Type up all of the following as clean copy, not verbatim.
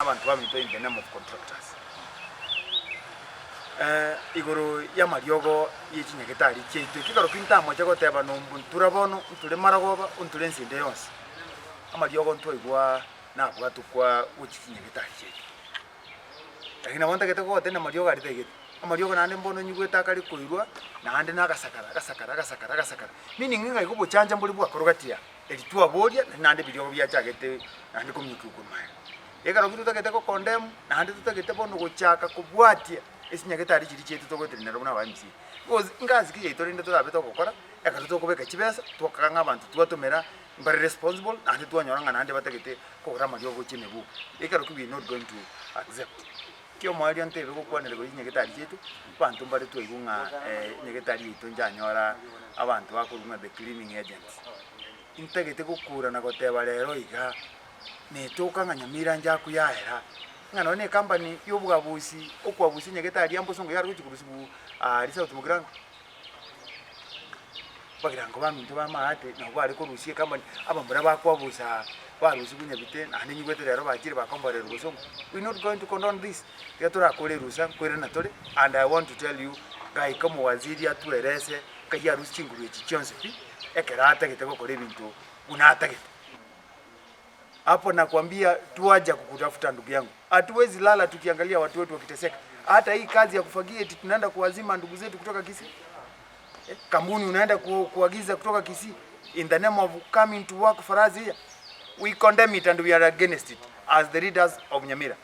abantu babito in the name of contractors. Igoro ya mariogo y'ekinyagitari kyaitu kigaro kwintamo cyo goteba no mbuntura bono ntule maragoba untule nsinde yonse amariogo ntwaigwa nabwa tukwa ukinyagitari kyaitu lakini abonta gete ko tena mariogo ari tegete amariogo nande mbono nyugweta kali koirwa nande nagasakara meaning ngai go bochanja mbuli bwa korogatia elitwa boria nande biriogo bya chagete nande komnyukuko mai egaro bitu tagete ko condemn nande tutagete bono gochaka kubwatia esinyagitari kiri cyetu togoterina rubona abamisi because ngazi kiye itorinde turabeto gukora eka tutokobeka kibesa twakanga abantu twatomera mbari responsible ande twanyoranga nande batagete ko rama ryo gokinebu ekaro kibi not going to accept kyo mwali antebe ko kwanere go nyagitari cyetu bantu mbari twigunga nyagitari ito njanyora abantu bakuruma the cleaning agents intagete gukura na goteba rero iga netokanga nyamira njaku yaera ngano ne company yobwabusi okwabusi nyagitari ambosongo yari kuchikurusibu risa utumugiranga bagirango baminto bamahate nabo ari ko rusiye company abambura bakwabusa barusi kunyabite nane nyigwete rero bakiri bakomborera gusongo we not going to condone this yatura kole rusa kwere natore and I want to tell you guy kama waziri atuerese kaya rusi chinguru echichonse pi ekerata kitego kole bintu unata kite hapo nakwambia tuaja kukutafuta ndugu yangu. Hatuwezi lala tukiangalia watu wetu wakiteseka. Hata hii kazi ya kufagia eti tunaenda kuwazima ndugu zetu kutoka Kisii. Kampuni unaenda kuagiza kutoka Kisii in the name of coming to work for us here. We condemn it and we are against it as the leaders of Nyamira.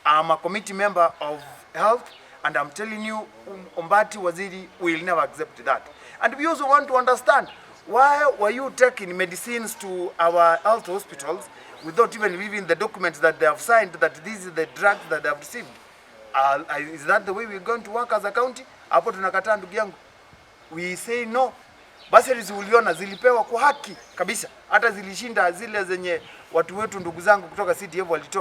I'm a committee member of health and I'm telling you Ombati Waziri will never accept that. And we also want to understand why were you taking medicines to our health hospitals without even reading the documents that they have signed that this is the drugs that they have received? Is that the way we're going to work as a county? Hapo tunakataa ndugu yangu. We say no. Basi uliona zilipewa kwa haki kabisa. Hata zilishinda zile zenye watu wetu ndugu zangu kutoka CDF walitoa.